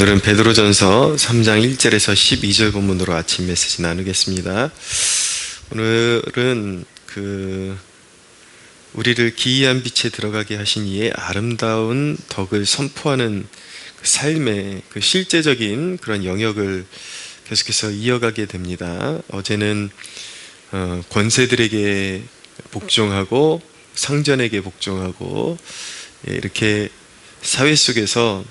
오늘은 베드로전서 3장 1절에서 12절 본문으로 아침 메시지 나누겠습니다. 오늘은 우리를 기이한 빛에 들어가게 하신 이의 아름다운 덕을 선포하는 삶의 실제적인 그런 영역을 계속해서 이어가게 됩니다. 어제는 권세들에게 복종하고 상전에게 복종하고 이렇게 사회 속에서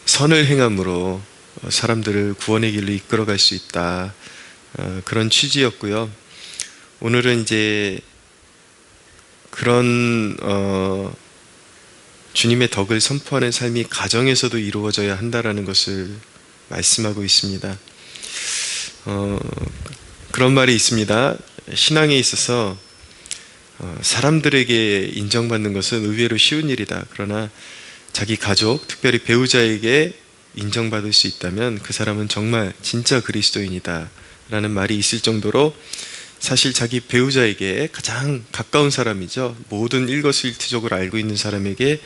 선을 행함으로 사람들을 구원의 길로 이끌어갈 수 있다, 그런 취지였고요. 오늘은 이제 그런 주님의 덕을 선포하는 삶이 가정에서도 이루어져야 한다라는 것을 말씀하고 있습니다. 그런 말이 있습니다. 신앙에 있어서 사람들에게 인정받는 것은 의외로 쉬운 일이다. 그러나 자기 가족, 특별히 배우자에게 인정받을 수 있다면 그 사람은 정말 진짜 그리스도인이다 라는 말이 있을 정도로, 사실 자기 배우자에게 가장 가까운 사람이죠. 모든 일거수일투족을 알고 있는 사람에게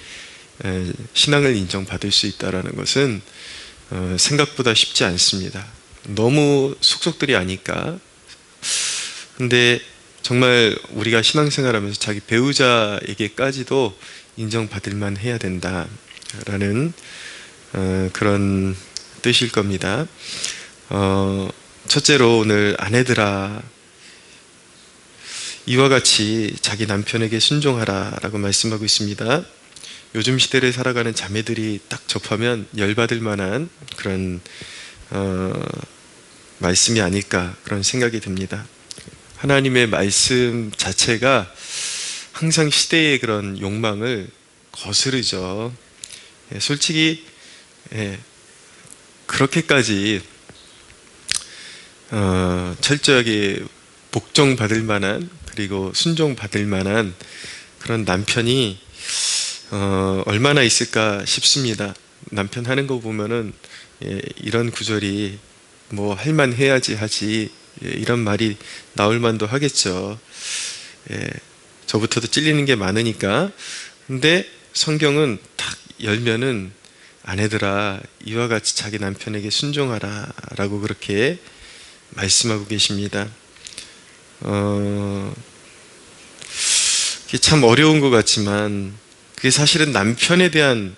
신앙을 인정받을 수 있다는 것은 생각보다 쉽지 않습니다. 너무 속속들이 아니까. 근데 정말 우리가 신앙생활하면서 자기 배우자에게까지도 인정받을 만 해야 된다라는 그런 뜻일 겁니다. 첫째로 오늘 아내들아, 이와 같이 자기 남편에게 순종하라 라고 말씀하고 있습니다. 요즘 시대를 살아가는 자매들이 딱 접하면 열받을 만한 그런 말씀이 아닐까, 그런 생각이 듭니다. 하나님의 말씀 자체가 항상 시대의 그런 욕망을 거스르죠. 솔직히 그렇게까지 철저하게 복종받을 만한, 그리고 순종받을 만한 그런 남편이 얼마나 있을까 싶습니다. 남편 하는 거 보면은 이런 구절이 뭐 할만 해야지 하지, 이런 말이 나올 만도 하겠죠. 저부터도 찔리는 게 많으니까. 근데 성경은 딱 열면은 아내들아, 이와 같이 자기 남편에게 순종하라 라고 그렇게 말씀하고 계십니다. 그게 참 어려운 것 같지만, 그게 사실은 남편에게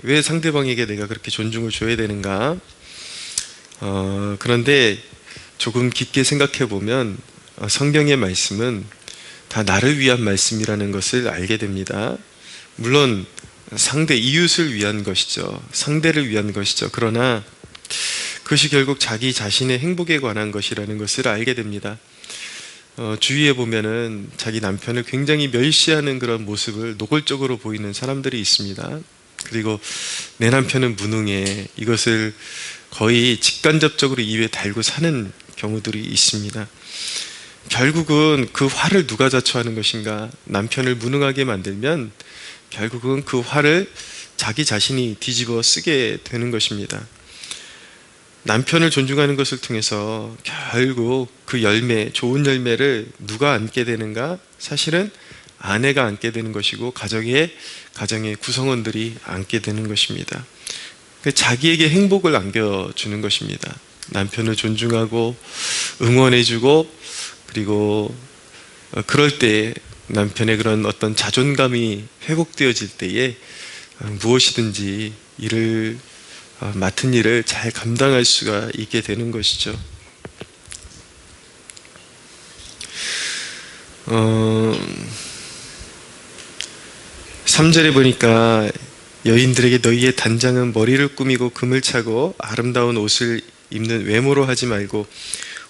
왜 상대방에게 내가 그렇게 존중을 줘야 되는가? 그런데 조금 깊게 생각해 보면 성경의 말씀은 다 나를 위한 말씀이라는 것을 알게 됩니다. 물론 상대, 이웃을 위한 것이죠. 상대를 위한 것이죠. 그러나 그것이 결국 자기 자신의 행복에 관한 것이라는 것을 알게 됩니다. 주위에 보면은 자기 남편을 굉장히 멸시하는 그런 모습을 노골적으로 보이는 사람들이 있습니다. 그리고 내 남편은 무능해, 이것을 거의 직간접적으로 입에 달고 사는 경우들이 있습니다. 결국은 그 화를 누가 자초하는 것인가? 남편을 무능하게 만들면 결국은 그 화를 자기 자신이 뒤집어 쓰게 되는 것입니다. 남편을 존중하는 것을 통해서 결국 그 열매, 좋은 열매를 누가 안게 되는가? 사실은 아내가 안게 되는 것이고 가정의 구성원들이 안게 되는 것입니다. 자기에게 행복을 안겨주는 것입니다. 남편을 존중하고 응원해주고, 그리고 그럴 때 남편의 그런 어떤 자존감이 회복되어질 때에 무엇이든지 맡은 일을 잘 감당할 수가 있게 되는 것이죠. 3절에 보니까 여인들에게 너희의 단장은 머리를 꾸미고 금을 차고 아름다운 옷을 입는 외모로 하지 말고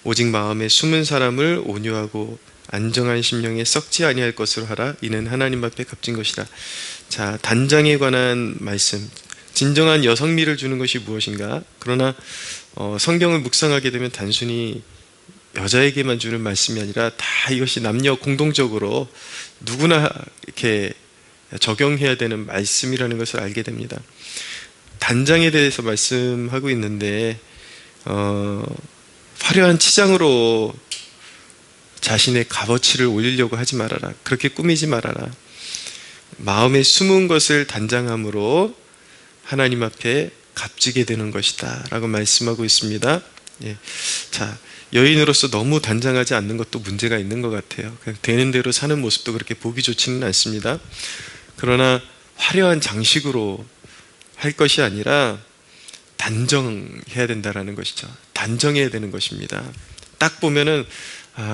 오직 마음에 숨은 사람을 온유하고 안정한 심령에 썩지 아니할 것으로 하라. 이는 하나님 앞에 값진 것이라. 자, 단장에 관한 말씀. 진정한 여성미를 주는 것이 무엇인가? 그러나 성경을 묵상하게 되면 단순히 여자에게만 주는 말씀이 아니라 다 이것이 남녀 공동적으로 누구나 이렇게 적용해야 되는 말씀이라는 것을 알게 됩니다. 단장에 대해서 말씀하고 있는데 화려한 치장으로 자신의 값어치를 올리려고 하지 말아라. 그렇게 꾸미지 말아라. 마음에 숨은 것을 단장함으로 하나님 앞에 값지게 되는 것이다 라고 말씀하고 있습니다. 예. 자, 여인으로서 너무 단장하지 않는 것도 문제가 있는 것 같아요. 그냥 되는 대로 사는 모습도 그렇게 보기 좋지는 않습니다. 그러나 화려한 장식으로 할 것이 아니라 단정해야 된다라는 것이죠. 단정해야 되는 것입니다. 딱 보면은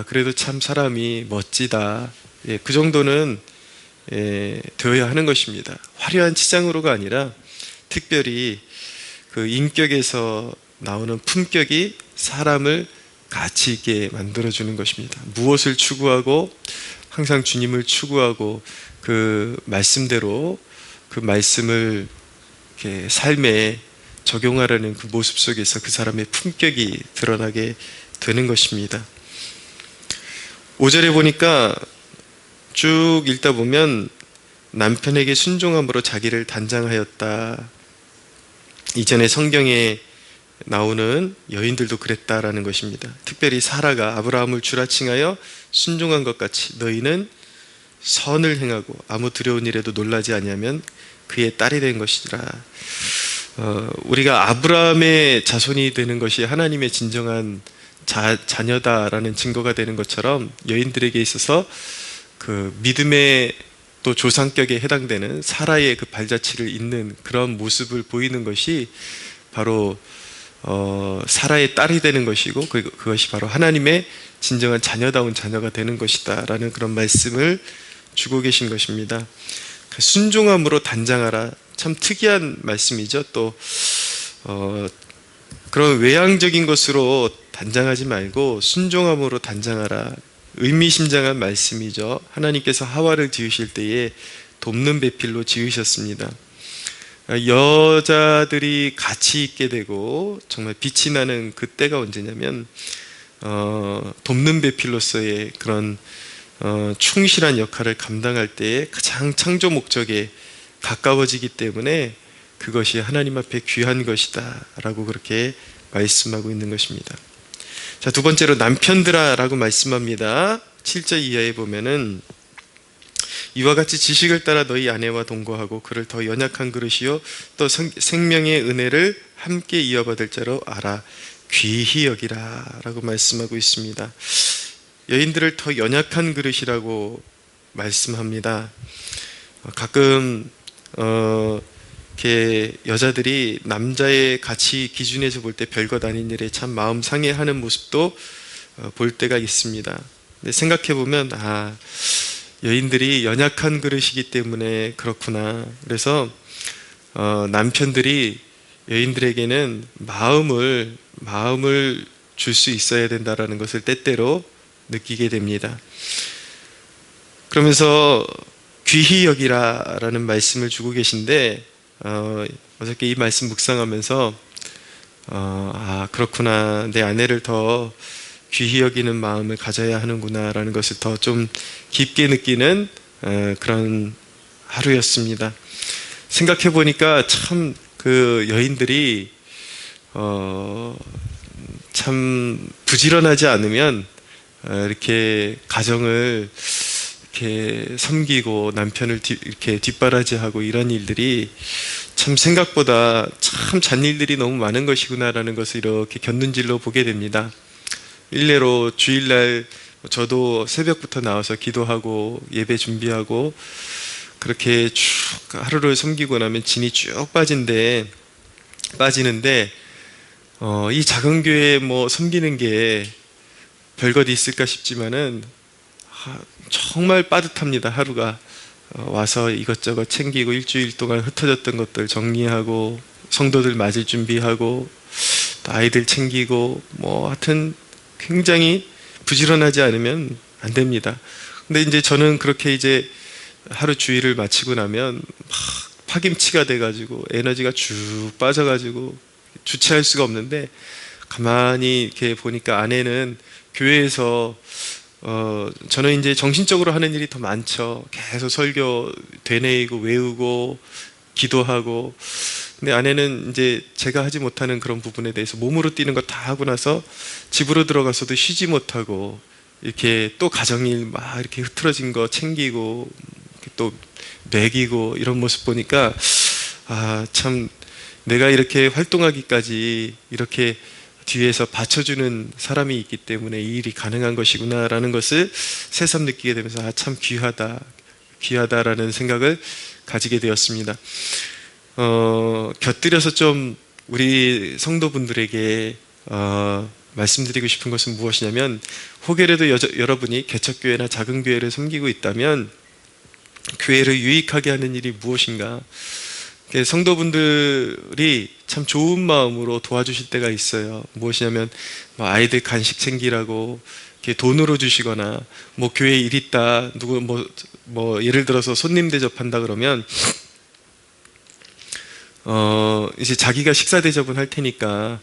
그래도 참 사람이 멋지다. 예, 그 정도는 되어야 하는 것입니다. 화려한 치장으로가 아니라 특별히 그 인격에서 나오는 품격이 사람을 가치 있게 만들어주는 것입니다. 무엇을 추구하고 항상 주님을 추구하고 그 말씀대로 그 말씀을 이렇게 삶에 적용하려는 그 모습 속에서 그 사람의 품격이 드러나게 되는 것입니다. 5절에 보니까 쭉 읽다 보면 남편에게 순종함으로 자기를 단장하였다. 이전에 성경에 나오는 여인들도 그랬다라는 것입니다. 특별히 사라가 아브라함을 주라칭하여 순종한 것 같이 너희는 선을 행하고 아무 두려운 일에도 놀라지 아니하면 그의 딸이 된 것이라. 우리가 아브라함의 자손이 되는 것이 하나님의 진정한 자녀다라는 증거가 되는 것처럼 여인들에게 있어서 그 믿음의 또 조상격에 해당되는 사라의 그 발자취를 잇는 그런 모습을 보이는 것이 바로 사라의 딸이 되는 것이고 그것이 바로 하나님의 진정한 자녀다운 자녀가 되는 것이다 라는 그런 말씀을 주고 계신 것입니다. 순종함으로 단장하라. 참 특이한 말씀이죠. 또 그런 외향적인 것으로 단장하지 말고 순종함으로 단장하라. 의미심장한 말씀이죠. 하나님께서 하와를 지으실 때에 돕는 배필로 지으셨습니다. 여자들이 가치 있게 되고 정말 빛이 나는 그때가 언제냐면 돕는 배필로서의 그런 충실한 역할을 감당할 때에 가장 창조 목적에 가까워지기 때문에 그것이 하나님 앞에 귀한 것이다 라고 그렇게 말씀하고 있는 것입니다. 자, 두 번째로 남편들아 라고 말씀합니다. 7절 이하에 보면은 이와 같이 지식을 따라 너희 아내와 동거하고 그를 더 연약한 그릇이요 또 생명의 은혜를 함께 이어받을 자로 알아 귀히 여기라 라고 말씀하고 있습니다. 여인들을 더 연약한 그릇이라고 말씀합니다. 가끔 이렇게 여자들이 남자의 가치 기준에서 볼 때 별것 아닌 일에 참 마음 상해하는 모습도 볼 때가 있습니다. 근데 생각해 보면 여인들이 연약한 그릇이기 때문에 그렇구나. 그래서 남편들이 여인들에게는 마음을 줄 수 있어야 된다라는 것을 때때로 느끼게 됩니다. 그러면서 귀히 여기라라는 말씀을 주고 계신데 어저께 이 말씀 묵상하면서 그렇구나, 내 아내를 더 귀히 여기는 마음을 가져야 하는구나 라는 것을 더 좀 깊게 느끼는 그런 하루였습니다. 생각해 보니까 참 그 여인들이 참 부지런하지 않으면 이렇게 가정을 이렇게 섬기고 남편을 이렇게 뒷바라지하고 이런 일들이 참 생각보다 참 잔일들이 너무 많은 것이구나라는 것을 이렇게 곁눈질로 보게 됩니다. 일례로 주일날 저도 새벽부터 나와서 기도하고 예배 준비하고 그렇게 쭉 하루를 섬기고 나면 진이 쭉 빠지는데 이 작은 교회에 뭐 섬기는 게 별것 있을까 싶지만은 정말 빠듯합니다. 하루가 와서 이것저것 챙기고 일주일 동안 흩어졌던 것들 정리하고 성도들 맞을 준비하고 또 아이들 챙기고 뭐 하여튼 굉장히 부지런하지 않으면 안 됩니다. 근데 이제 저는 그렇게 이제 하루 주일을 마치고 나면 막 파김치가 돼가지고 에너지가 쭉 빠져가지고 주체할 수가 없는데 가만히 이렇게 보니까 아내는 교회에서 저는 이제 정신적으로 하는 일이 더 많죠. 계속 설교 되뇌이고 외우고 기도하고. 근데 아내는 이제 제가 하지 못하는 그런 부분에 대해서 몸으로 뛰는 거 다 하고 나서 집으로 들어가서도 쉬지 못하고 이렇게 또 가정일 막 이렇게 흐트러진 거 챙기고 또 먹이고 이런 모습 보니까 참 내가 이렇게 활동하기까지 이렇게 뒤에서 받쳐주는 사람이 있기 때문에 이 일이 가능한 것이구나 라는 것을 새삼 느끼게 되면서 참 귀하다라는 생각을 가지게 되었습니다. 곁들여서 좀 우리 성도분들에게 말씀드리고 싶은 것은 무엇이냐면, 혹여라도 여러분이 개척교회나 작은 교회를 섬기고 있다면 교회를 유익하게 하는 일이 무엇인가, 성도분들이 참 좋은 마음으로 도와주실 때가 있어요. 무엇이냐면 아이들 간식 챙기라고 이렇게 돈으로 주시거나, 교회에 일 있다, 누구 예를 들어서 손님 대접한다 그러면 이제 자기가 식사 대접은 할 테니까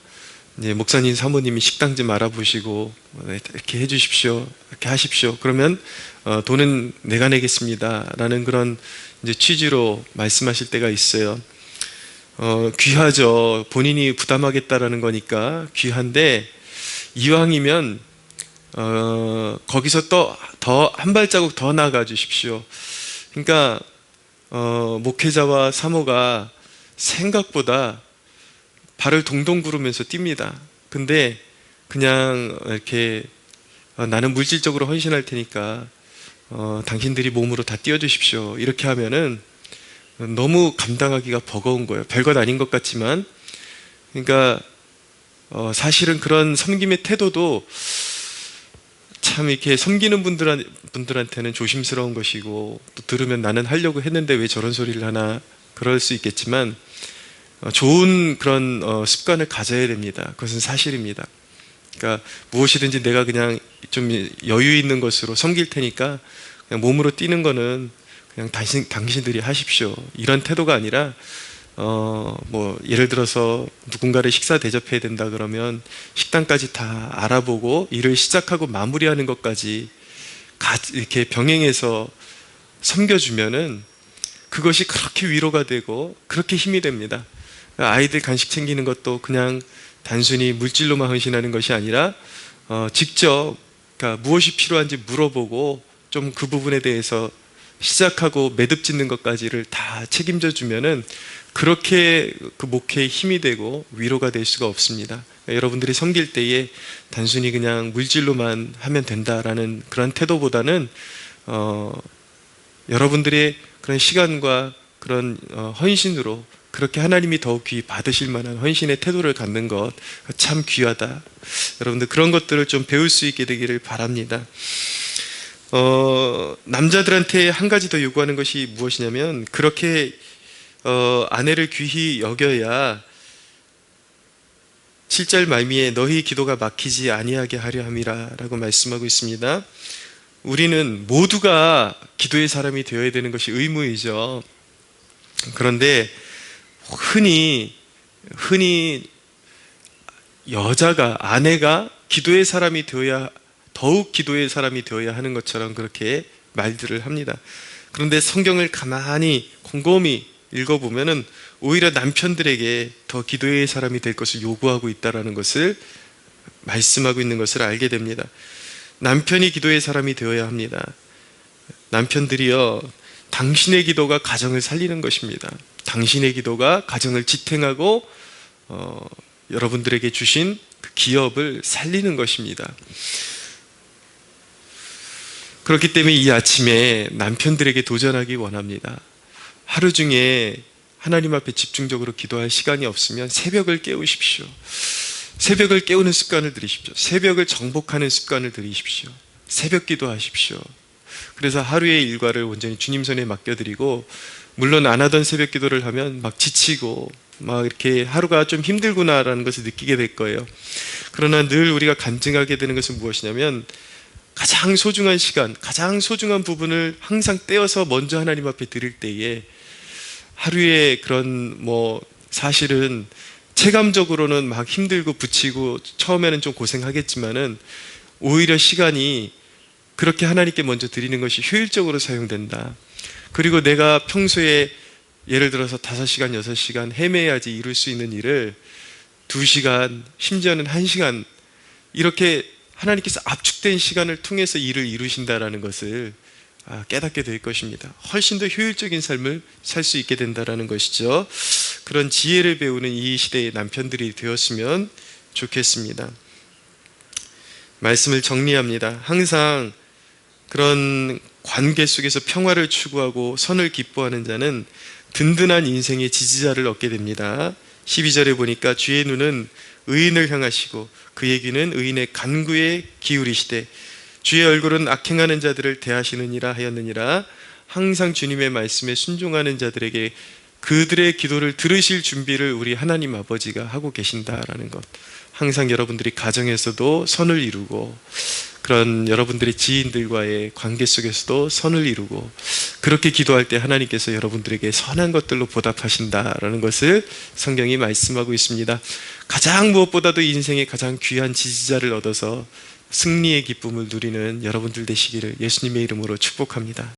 이제 목사님 사모님이 식당 좀 알아보시고 이렇게 해주십시오, 이렇게 하십시오. 그러면 돈은 내가 내겠습니다 라는 그런 이제 취지로 말씀하실 때가 있어요. 귀하죠. 본인이 부담하겠다라는 거니까 귀한데, 이왕이면 거기서 또 더 한 발자국 더 나아가 주십시오. 그러니까 목회자와 사모가 생각보다 발을 동동 구르면서 뜁니다. 근데 그냥 이렇게 나는 물질적으로 헌신할 테니까 당신들이 몸으로 다 띄워주십시오, 이렇게 하면은 너무 감당하기가 버거운 거예요. 별것 아닌 것 같지만. 그러니까 사실은 그런 섬김의 태도도 참 이렇게 섬기는 분들한테는 조심스러운 것이고, 또 들으면 나는 하려고 했는데 왜 저런 소리를 하나, 그럴 수 있겠지만 좋은 그런 습관을 가져야 됩니다. 그것은 사실입니다. 그러니까 무엇이든지 내가 그냥 좀 여유 있는 것으로 섬길 테니까 그냥 몸으로 뛰는 거는 그냥 당신들이 하십시오, 이런 태도가 아니라 예를 들어서 누군가를 식사 대접해야 된다 그러면 식당까지 다 알아보고 일을 시작하고 마무리하는 것까지 이렇게 병행해서 섬겨주면은 그것이 그렇게 위로가 되고 그렇게 힘이 됩니다. 아이들 간식 챙기는 것도 그냥 단순히 물질로만 헌신하는 것이 아니라 직접 그러니까 무엇이 필요한지 물어보고 좀 그 부분에 대해서 시작하고 매듭 짓는 것까지를 다 책임져 주면은 그렇게 그 목회에 힘이 되고 위로가 될 수가 없습니다. 여러분들이 섬길 때에 단순히 그냥 물질로만 하면 된다라는 그런 태도보다는 여러분들의 그런 시간과 그런 헌신으로 그렇게 하나님이 더욱 귀히 받으실 만한 헌신의 태도를 갖는 것 참 귀하다. 여러분들 그런 것들을 좀 배울 수 있게 되기를 바랍니다. 남자들한테 한 가지 더 요구하는 것이 무엇이냐면, 그렇게 아내를 귀히 여겨야 7절 말미에 너희 기도가 막히지 아니하게 하려 함이라 라고 말씀하고 있습니다. 우리는 모두가 기도의 사람이 되어야 되는 것이 의무이죠. 그런데 흔히 아내가 기도의 사람이 되어야, 더욱 기도의 사람이 되어야 하는 것처럼 그렇게 말들을 합니다. 그런데 성경을 가만히 곰곰이 읽어보면은 오히려 남편들에게 더 기도의 사람이 될 것을 요구하고 있다는 것을 말씀하고 있는 것을 알게 됩니다. 남편이 기도의 사람이 되어야 합니다. 남편들이요, 당신의 기도가 가정을 살리는 것입니다. 당신의 기도가 가정을 지탱하고 여러분들에게 주신 그 기업을 살리는 것입니다. 그렇기 때문에 이 아침에 남편들에게 도전하기 원합니다. 하루 중에 하나님 앞에 집중적으로 기도할 시간이 없으면 새벽을 깨우십시오. 새벽을 깨우는 습관을 들이십시오. 새벽을 정복하는 습관을 들이십시오. 새벽 기도하십시오. 그래서 하루의 일과를 온전히 주님 손에 맡겨드리고, 물론 안 하던 새벽 기도를 하면 막 지치고 막 이렇게 하루가 좀 힘들구나라는 것을 느끼게 될 거예요. 그러나 늘 우리가 간증하게 되는 것은 무엇이냐면, 가장 소중한 시간, 가장 소중한 부분을 항상 떼어서 먼저 하나님 앞에 드릴 때에 하루에 그런 사실은 체감적으로는 막 힘들고 부치고 처음에는 좀 고생하겠지만은 오히려 시간이 그렇게 하나님께 먼저 드리는 것이 효율적으로 사용된다. 그리고 내가 평소에 예를 들어서 5시간, 6시간 헤매야지 이룰 수 있는 일을 2시간, 심지어는 1시간 이렇게 하나님께서 압축된 시간을 통해서 일을 이루신다라는 것을 깨닫게 될 것입니다. 훨씬 더 효율적인 삶을 살 수 있게 된다는 것이죠. 그런 지혜를 배우는 이 시대의 남편들이 되었으면 좋겠습니다. 말씀을 정리합니다. 항상 그런 관계 속에서 평화를 추구하고 선을 기뻐하는 자는 든든한 인생의 지지자를 얻게 됩니다. 12절에 보니까 주의 눈은 의인을 향하시고 그의 귀는 의인의 간구에 기울이시되 주의 얼굴은 악행하는 자들을 대하시느니라 하였느니라. 항상 주님의 말씀에 순종하는 자들에게 그들의 기도를 들으실 준비를 우리 하나님 아버지가 하고 계신다라는 것. 항상 여러분들이 가정에서도 선을 이루고 그런 여러분들의 지인들과의 관계 속에서도 선을 이루고 그렇게 기도할 때 하나님께서 여러분들에게 선한 것들로 보답하신다라는 것을 성경이 말씀하고 있습니다. 가장 무엇보다도 인생의 가장 귀한 지지자를 얻어서 승리의 기쁨을 누리는 여러분들 되시기를 예수님의 이름으로 축복합니다.